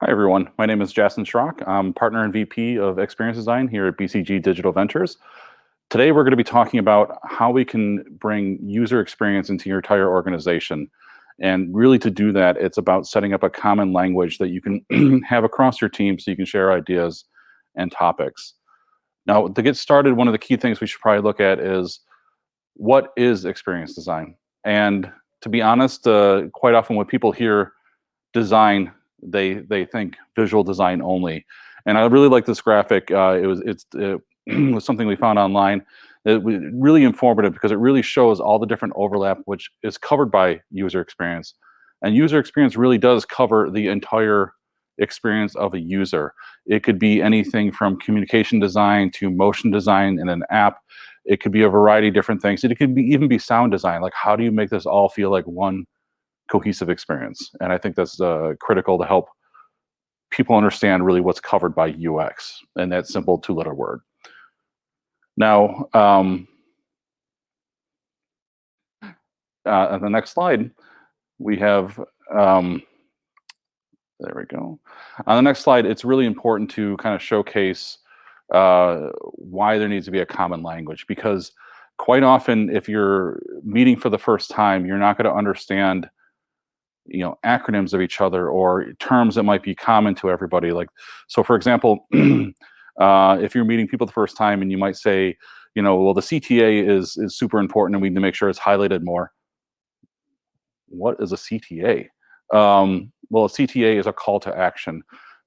Hi, everyone. My name is Jasson Schrock. I'm partner and VP of Experience Design here at BCG Digital Ventures. Today, we're going to be talking about how we can bring user experience into your entire organization. And really, to do that, it's about setting up a common language that you can have across your team so you can share ideas and topics. Now, to get started, one of the key things we should probably look at is what is experience design? And to be honest, quite often when people hear design, they think visual design only. And I really like this graphic. It was something we found online. It was really informative because it really shows all the different overlap which is covered by user experience. And user experience really does cover the entire experience of a user. It could be anything from communication design to motion design in an app. It could be a variety of different things. It could be even be sound design. Like, how do you make this all feel like one cohesive experience? And I think that's critical to help people understand really what's covered by UX and that simple two-letter word. Now, on the next slide, we have, there we go. On the next slide, it's really important to kind of showcase why there needs to be a common language, because quite often, if you're meeting for the first time, you're not going to understand acronyms of each other or terms that might be common to everybody. Like, so for example, if you're meeting people the first time and you might say, well, the CTA is super important and we need to make sure it's highlighted more. What is a CTA? Well, a CTA is a call to action.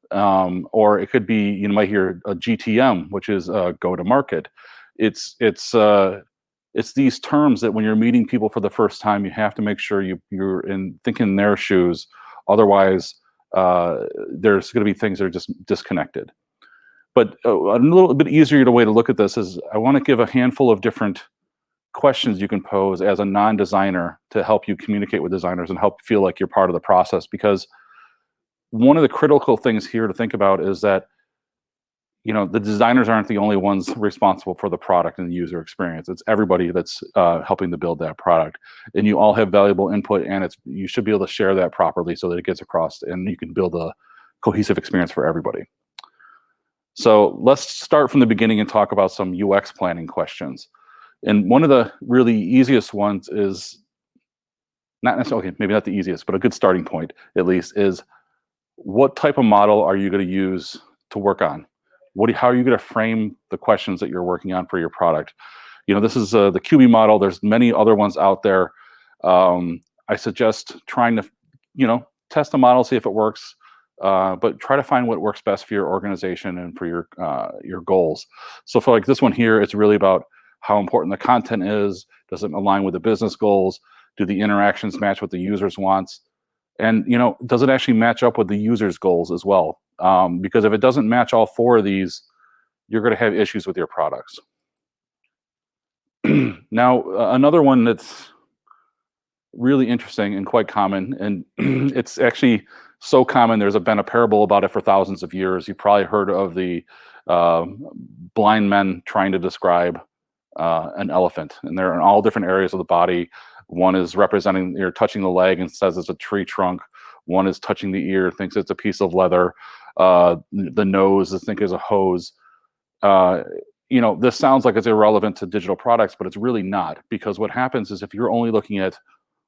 Or it could be, you might hear a GTM, which is go to market. It's these terms that when you're meeting people for the first time, you have to make sure you're thinking in their shoes. Otherwise, there's going to be things that are just disconnected. But a little bit easier way to look at this is I want to give a handful of different questions you can pose as a non-designer to help you communicate with designers and help feel like you're part of the process. Because one of the critical things here to think about is that the designers aren't the only ones responsible for the product and the user experience. It's everybody that's helping to build that product, and you all have valuable input, and you should be able to share that properly so that it gets across and you can build a cohesive experience for everybody. So let's start from the beginning and talk about some UX planning questions. And one of the really easiest ones is not necessarily, okay, maybe not the easiest, but a good starting point at least is, what type of model are you going to use to work on? How are you going to frame the questions that you're working on for your product? This is the QB model. There's many other ones out there. I suggest trying to, test the model, see if it works, but try to find what works best for your organization and for your goals. So for like this one here, it's really about how important the content is. Does it align with the business goals? Do the interactions match what the users wants? And does it actually match up with the user's goals as well? Because if it doesn't match all four of these, you're going to have issues with your products. Now, another one that's really interesting and quite common, and it's actually so common, there's been a parable about it for thousands of years. You've probably heard of the blind men trying to describe an elephant, and they're in all different areas of the body. One is representing, you're touching the leg and says it's a tree trunk. One is touching the ear, thinks it's a piece of leather. The nose, I think, is a hose. This sounds like it's irrelevant to digital products, but it's really not, because what happens is if you're only looking at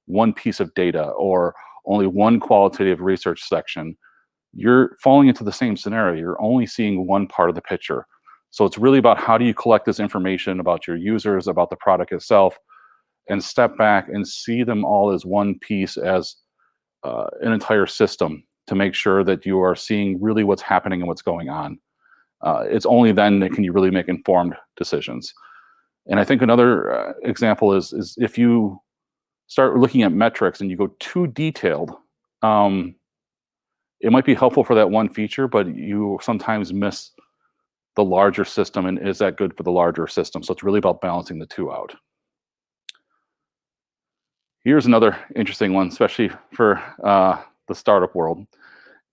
one piece of data or only one qualitative research section, you're falling into the same scenario. You're only seeing one part of the picture. So it's really about how do you collect this information about your users, about the product itself, and step back and see them all as one piece, as an entire system, to make sure that you are seeing really what's happening and what's going on. It's only then that can you really make informed decisions. And I think another example is if you start looking at metrics and you go too detailed, it might be helpful for that one feature, but you sometimes miss the larger system, and is that good for the larger system? So it's really about balancing the two out. Here's another interesting one, especially for the startup world.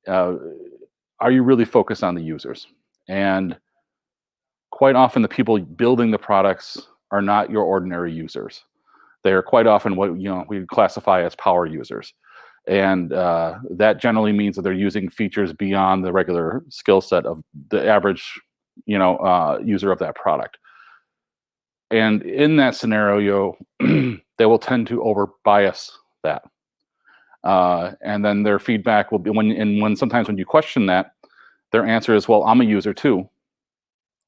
Are you really focused on the users? And quite often the people building the products are not your ordinary users. They are quite often what we classify as power users. And that generally means that they're using features beyond the regular skill set of the average, user of that product. And in that scenario, they will tend to over bias that. And then their feedback will be when sometimes when you question that, their answer is, well, I'm a user too.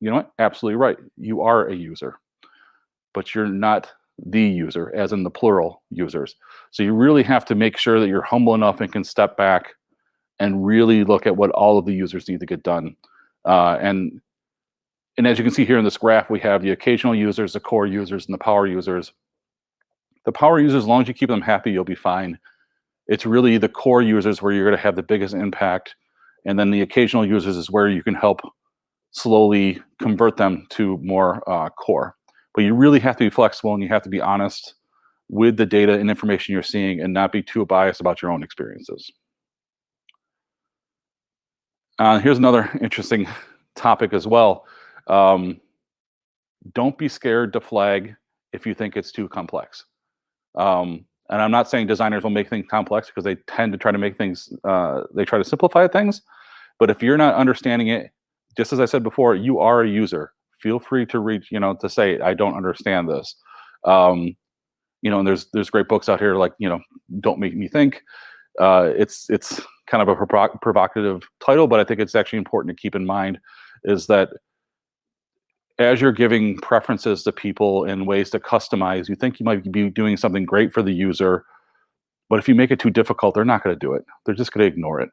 You know what? Absolutely right. You are a user, but you're not the user, as in the plural users. So you really have to make sure that you're humble enough and can step back and really look at what all of the users need to get done. And as you can see here in this graph, we have the occasional users, the core users, and the power users. The power users, as long as you keep them happy, you'll be fine. It's really the core users where you're going to have the biggest impact. And then the occasional users is where you can help slowly convert them to more core. But you really have to be flexible and you have to be honest with the data and information you're seeing and not be too biased about your own experiences. Here's another interesting topic as well. Don't be scared to flag if you think it's too complex. And I'm not saying designers will make things complex, because they tend to try to make things, they try to simplify things. But if you're not understanding it, just as I said before, you are a user. Feel free to reach, to say, I don't understand this. And there's great books out here like, Don't Make Me Think. It's kind of a provocative title, but I think it's actually important to keep in mind is that as you're giving preferences to people and ways to customize, you think you might be doing something great for the user, but if you make it too difficult, they're not going to do it. They're just going to ignore it.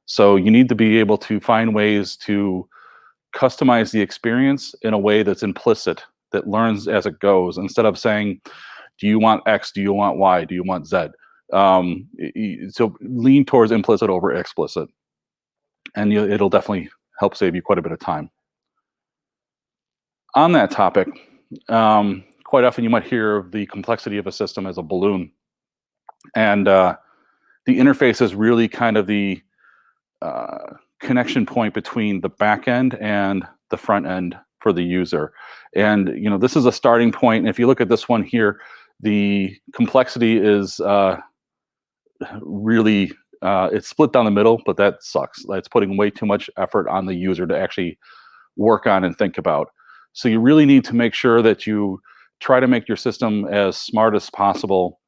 So you need to be able to find ways to customize the experience in a way that's implicit, that learns as it goes, instead of saying, do you want X? Do you want Y? Do you want Z? So lean towards implicit over explicit, and it'll definitely help save you quite a bit of time. On that topic, quite often you might hear of the complexity of a system as a balloon. And the interface is really kind of the connection point between the back end and the front end for the user. And this is a starting point. And if you look at this one here, the complexity is really it's split down the middle, but that sucks. It's putting way too much effort on the user to actually work on and think about. So you really need to make sure that you try to make your system as smart as possible.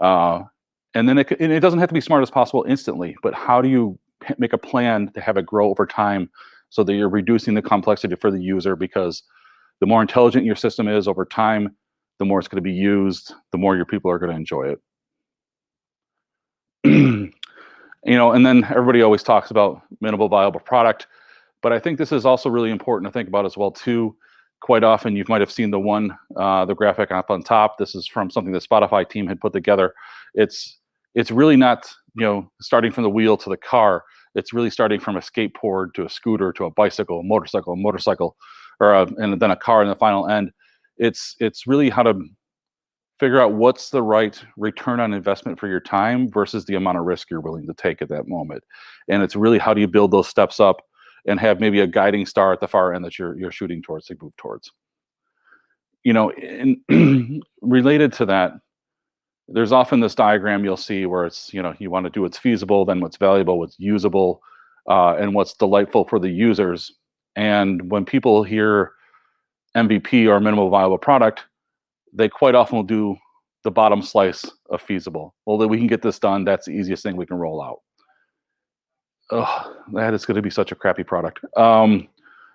And then it doesn't have to be smart as possible instantly, but how do you make a plan to have it grow over time so that you're reducing the complexity for the user? Because the more intelligent your system is over time, the more it's going to be used, the more your people are going to enjoy it. And then everybody always talks about minimal viable product, but I think this is also really important to think about as well too. Quite often, you might have seen the graphic up on top. This is from something the Spotify team had put together. It's really not starting from the wheel to the car. It's really starting from a skateboard to a scooter to a bicycle, a motorcycle, and then a car in the final end. It's really how to figure out what's the right return on investment for your time versus the amount of risk you're willing to take at that moment. And it's really how do you build those steps up and have maybe a guiding star at the far end that you're shooting towards to move towards. And related to that, there's often this diagram you'll see where it's, you want to do what's feasible, then what's valuable, what's usable, and what's delightful for the users. And when people hear MVP or minimal viable product, they quite often will do the bottom slice of feasible. Well, that we can get this done. That's the easiest thing we can roll out. Oh, that is going to be such a crappy product.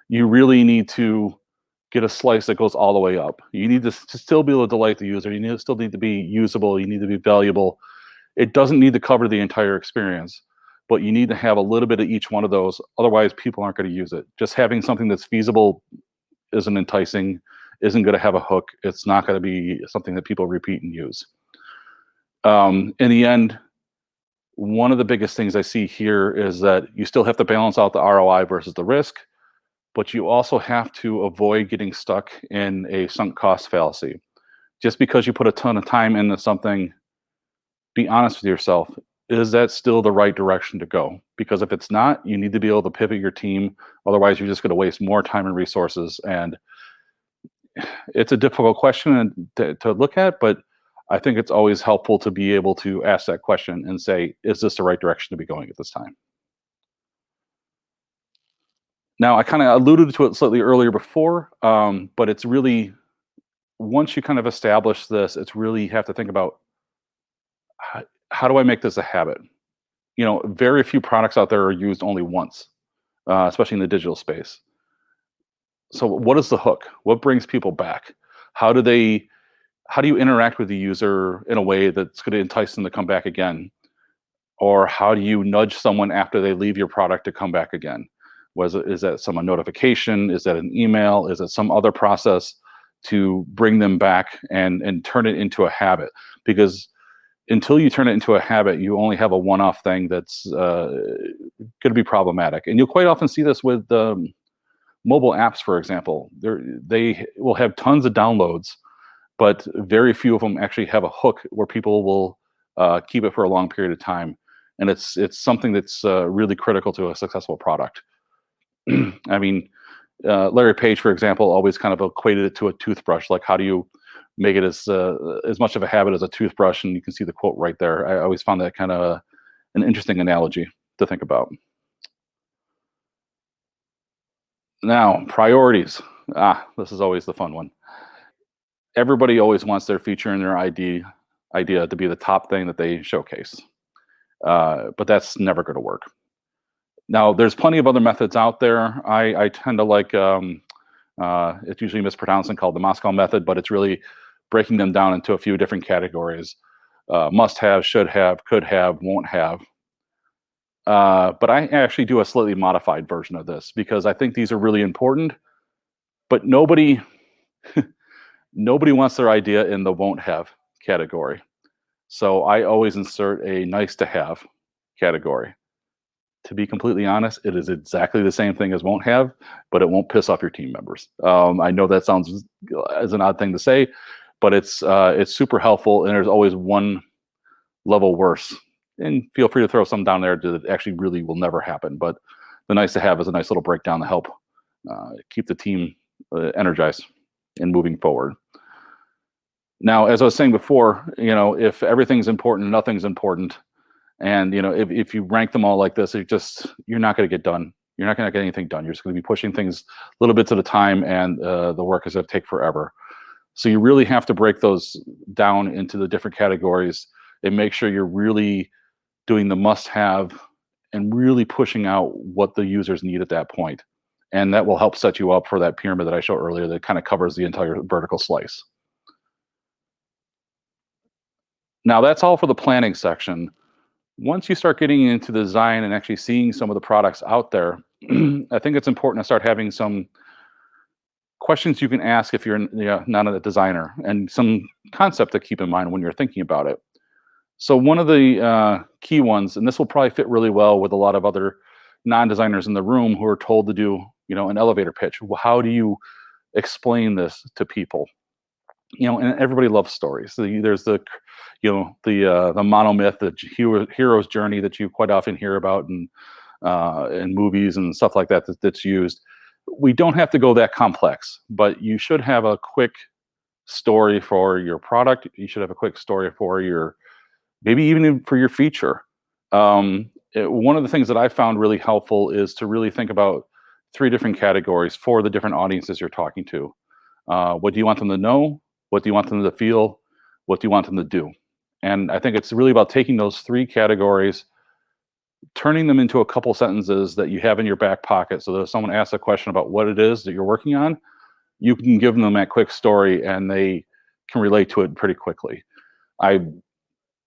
You really need to get a slice that goes all the way up. You need to still be able to delight the user. You still need to be usable. You need to be valuable. It doesn't need to cover the entire experience, but you need to have a little bit of each one of those. Otherwise, people aren't going to use it. Just having something that's feasible isn't enticing, isn't going to have a hook. It's not going to be something that people repeat and use. In the end, one of the biggest things I see here is that you still have to balance out the ROI versus the risk, but you also have to avoid getting stuck in a sunk cost fallacy. Just because you put a ton of time into something, be honest with yourself. Is that still the right direction to go? Because if it's not, you need to be able to pivot your team. Otherwise, you're just going to waste more time and resources. And it's a difficult question to look at, but I think it's always helpful to be able to ask that question and say, is this the right direction to be going at this time? Now, I kind of alluded to it slightly earlier before, but it's really once you kind of establish this, it's really you have to think about how do I make this a habit? Very few products out there are used only once, especially in the digital space. So, what is the hook? What brings people back? How do they? How do you interact with the user in a way that's going to entice them to come back again? Or how do you nudge someone after they leave your product to come back again? Is that some notification? Is that an email? Is it some other process to bring them back and turn it into a habit? Because until you turn it into a habit, you only have a one-off thing that's going to be problematic. And you'll quite often see this with mobile apps, for example. They will have tons of downloads, but very few of them actually have a hook where people will keep it for a long period of time. And it's something that's really critical to a successful product. I mean, Larry Page, for example, always kind of equated it to a toothbrush. Like, how do you make it as much of a habit as a toothbrush? And you can see the quote right there. I always found that kind of an interesting analogy to think about. Now, priorities. This is always the fun one. Everybody always wants their feature and their idea to be the top thing that they showcase, but that's never going to work. Now, there's plenty of other methods out there. I tend to like it's usually mispronounced and called the Moscow method, but it's really breaking them down into a few different categories: must have, should have, could have, won't have. But I actually do a slightly modified version of this because I think these are really important. But nobody wants their idea in the won't have category. So I always insert a nice to have category. To be completely honest, it is exactly the same thing as won't have, but it won't piss off your team members. I know that sounds as an odd thing to say, but it's super helpful, and there's always one level worse. And feel free to throw some down there that actually really will never happen. But the nice to have is a nice little breakdown to help keep the team energized and moving forward. Now, as I was saying before, if everything's important, nothing's important. And if you rank them all like this, you're not going to get done. You're not going to get anything done. You're just going to be pushing things little bits at a time, and the work is going to take forever. So you really have to break those down into the different categories and make sure you're really doing the must-have and really pushing out what the users need at that point. And that will help set you up for that pyramid that I showed earlier that kind of covers the entire vertical slice. Now, that's all for the planning section. Once you start getting into the design and actually seeing some of the products out there, I think it's important to start having some questions you can ask if you're not a designer, and some concept to keep in mind when you're thinking about it. So one of the key ones, and this will probably fit really well with a lot of other non-designers in the room who are told to do, an elevator pitch. Well, how do you explain this to people? And everybody loves stories. There's the monomyth, the hero's journey that you quite often hear about in movies and stuff like that that's used. We don't have to go that complex, but you should have a quick story for your product. You should have a quick story for maybe even for your feature. One of the things that I found really helpful is to really think about 3 different categories for the different audiences you're talking to. What do you want them to know? What do you want them to feel? What do you want them to do? And I think it's really about taking those 3 categories, turning them into a couple sentences that you have in your back pocket, so that if someone asks a question about what it is that you're working on, you can give them that quick story and they can relate to it pretty quickly. I've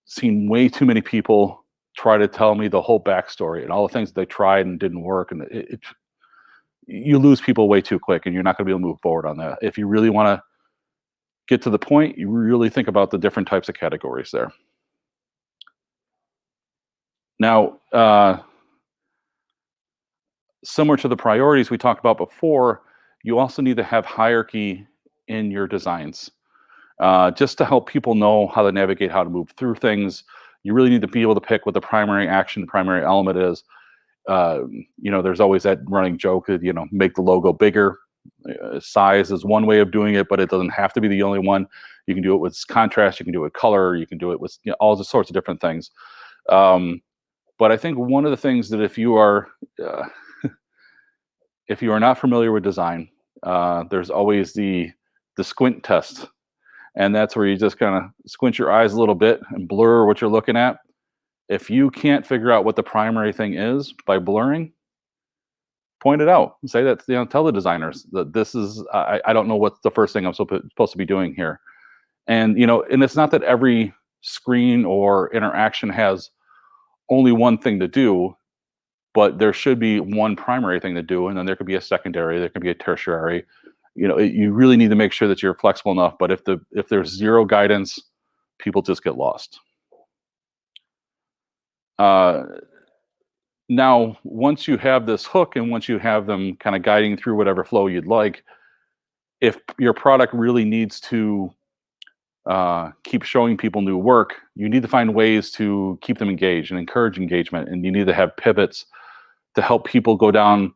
seen way too many people try to tell me the whole backstory and all the things that they tried and didn't work, and you lose people way too quick, and you're not going to be able to move forward on that. If you really want to get to the point, you really think about the different types of categories there. Now, similar to the priorities we talked about before, you also need to have hierarchy in your designs. Just to help people know how to navigate, how to move through things, you really need to be able to pick what the primary action, the primary element is. There's always that running joke that, make the logo bigger. Size is one way of doing it, but it doesn't have to be the only one. You can do it with contrast. You can do it with color. You can do it with all the sorts of different things. Um, but I think one of the things that uh, if you are not familiar with design, there's always the squint test, and that's where you just kind of squint your eyes a little bit and blur what you're looking at. If you can't figure out what the primary thing is by blurring, point it out. Say that, tell the designers that this is, I don't know what's the first thing I'm supposed to be doing here. And, and it's not that every screen or interaction has only one thing to do, but there should be one primary thing to do. And then there could be a secondary, there could be a tertiary. You really need to make sure that you're flexible enough. But if there's zero guidance, people just get lost. Uh, Now, once you have this hook and once you have them kind of guiding through whatever flow you'd like, if your product really needs to keep showing people new work, you need to find ways to keep them engaged and encourage engagement. And you need to have pivots to help people go down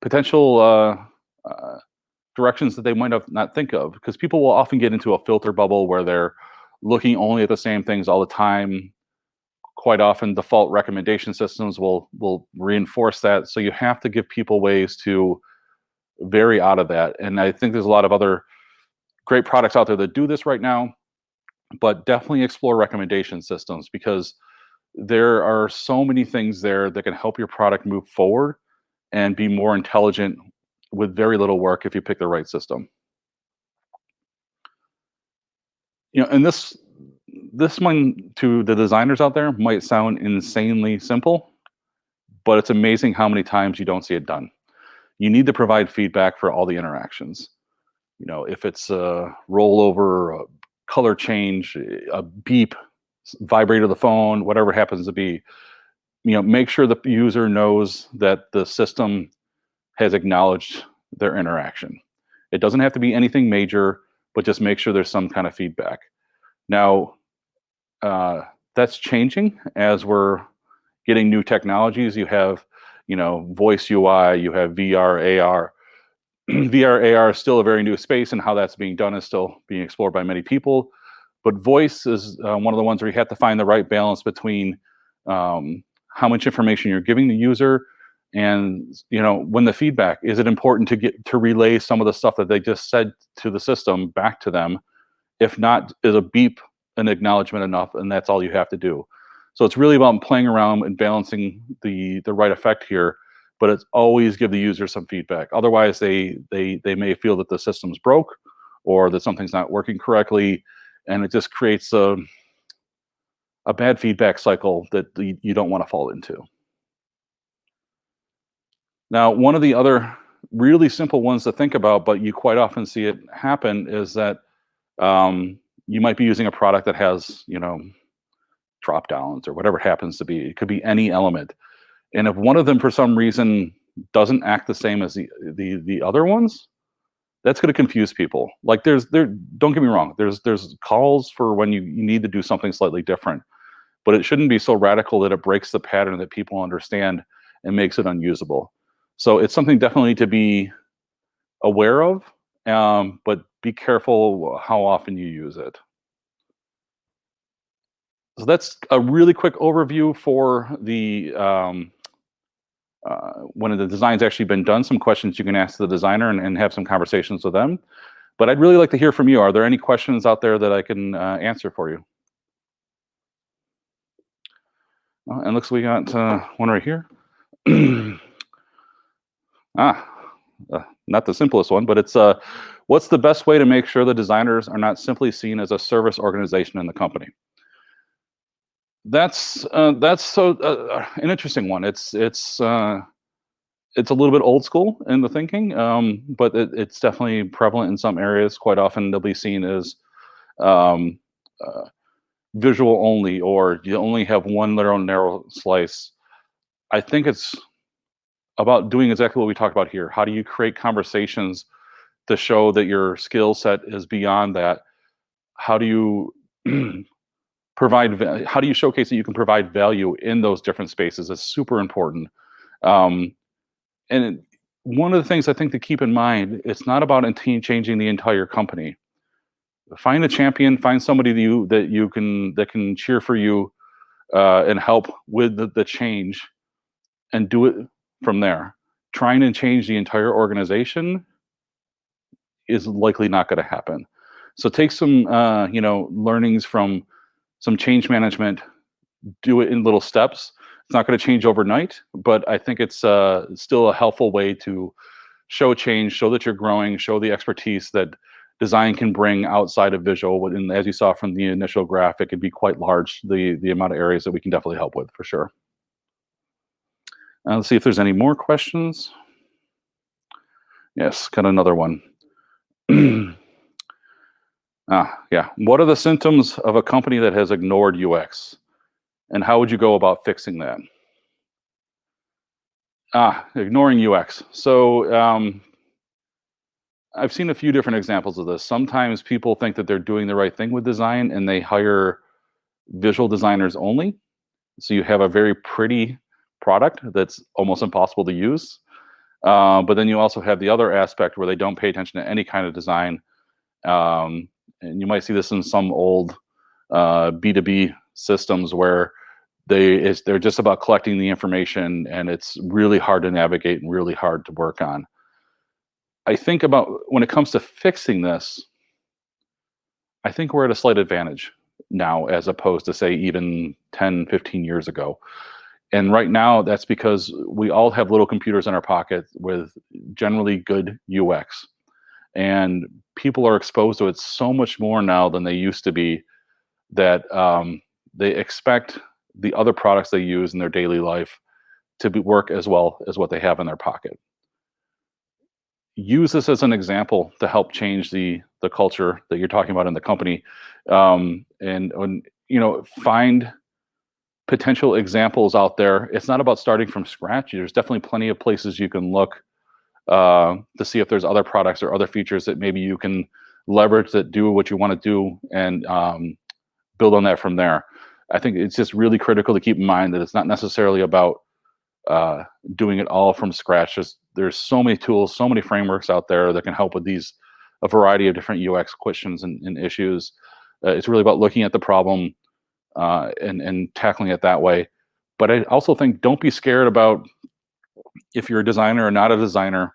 potential directions that they might have not think of. Because people will often get into a filter bubble where they're looking only at the same things all the time. Quite often default recommendation systems will reinforce that, so you have to give people ways to vary out of that. And I think there's a lot of other great products out there that do this right now, but definitely explore recommendation systems, because there are so many things there that can help your product move forward and be more intelligent with very little work if you pick the right system. And this one, to the designers out there, might sound insanely simple, but it's amazing how many times you don't see it done. You need to provide feedback for all the interactions. If it's a rollover, a color change, a beep, vibrate of the phone, whatever it happens to be, make sure the user knows that the system has acknowledged their interaction. It doesn't have to be anything major, but just make sure there's some kind of feedback. Now, that's changing as we're getting new technologies. You have, voice UI, you have VR, AR. VR, AR is still a very new space, and how that's being done is still being explored by many people. But voice is one of the ones where you have to find the right balance between how much information you're giving the user, and when the feedback, is it important to get to relay some of the stuff that they just said to the system back to them? If not, is a beep an acknowledgement enough, and that's all you have to do? So it's really about playing around and balancing the right effect here, but it's always give the user some feedback. Otherwise, they may feel that the system's broke or that something's not working correctly, and it just creates a bad feedback cycle that you don't want to fall into. Now, one of the other really simple ones to think about, but you quite often see it happen, is that you might be using a product that has, drop downs or whatever it happens to be. It could be any element. And if one of them for some reason doesn't act the same as the other ones, that's going to confuse people. Like don't get me wrong, there's calls for when you need to do something slightly different, but it shouldn't be so radical that it breaks the pattern that people understand and makes it unusable. So it's something definitely to be aware of, but be careful how often you use it. So that's a really quick overview for the when the design's actually been done. Some questions you can ask the designer and have some conversations with them. But I'd really like to hear from you. Are there any questions out there that I can answer for you? And looks we got one right here. ah, Not the simplest one, but it's what's the best way to make sure the designers are not simply seen as a service organization in the company? That's so an interesting one. It's a little bit old school in the thinking, but it's definitely prevalent in some areas. Quite often, they'll be seen as um, uh, visual only, or you only have one little narrow slice. I think it's about doing exactly what we talked about here. How do you create conversations to show that your skill set is beyond that? How do you how do you showcase that you can provide value in those different spaces? It's super important. Um, and one of the things I think to keep in mind, it's not about changing the entire company. Find a champion, find somebody that can cheer for you and help with the change, and do it from there. Trying to change the entire organization is likely not going to happen. So take some learnings from some change management, do it in little steps. It's not going to change overnight, but I think it's still a helpful way to show change, show that you're growing, show the expertise that design can bring outside of visual. And as you saw from the initial graph, it can be quite large, the amount of areas that we can definitely help with for sure. Let's see if there's any more questions. Yes, got another one. Yeah. What are the symptoms of a company that has ignored UX? And how would you go about fixing that? Ignoring UX. So I've seen a few different examples of this. Sometimes people think that they're doing the right thing with design and they hire visual designers only. So you have a very pretty product that's almost impossible to use. But then you also have the other aspect where they don't pay attention to any kind of design. And you might see this in some old B2B systems where they're just about collecting the information, and it's really hard to navigate and really hard to work on. I think about when it comes to fixing this, I think we're at a slight advantage now as opposed to say even 10, 15 years ago. And right now that's because we all have little computers in our pocket with generally good UX. And people are exposed to it so much more now than they used to be, that they expect the other products they use in their daily life to work as well as what they have in their pocket. Use this as an example to help change the culture that you're talking about in the company, and find potential examples out there. It's not about starting from scratch. There's definitely plenty of places you can look to see if there's other products or other features that maybe you can leverage that do what you want to do, and build on that from there. I think it's just really critical to keep in mind that it's not necessarily about doing it all from scratch. There's so many tools, so many frameworks out there that can help with a variety of different UX questions and issues. It's really about looking at the problem and tackling it that way. But I also think don't be scared about, if you're a designer or not a designer,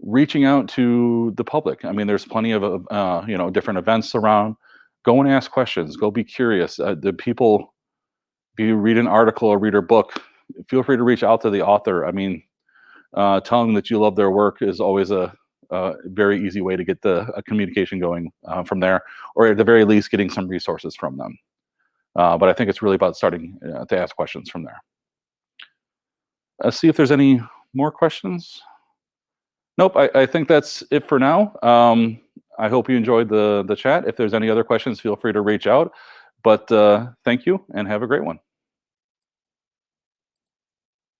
reaching out to the public. I mean, there's plenty of different events around. Go and ask questions. Go be curious. The people, if you read an article or read a book, feel free to reach out to the author. I mean, telling them that you love their work is always a very easy way to get a communication going from there, or at the very least, getting some resources from them. But I think it's really about starting to ask questions from there. See if there's any more questions. Nope, I think that's it for now. I hope you enjoyed the chat. If there's any other questions, feel free to reach out. But thank you and have a great one.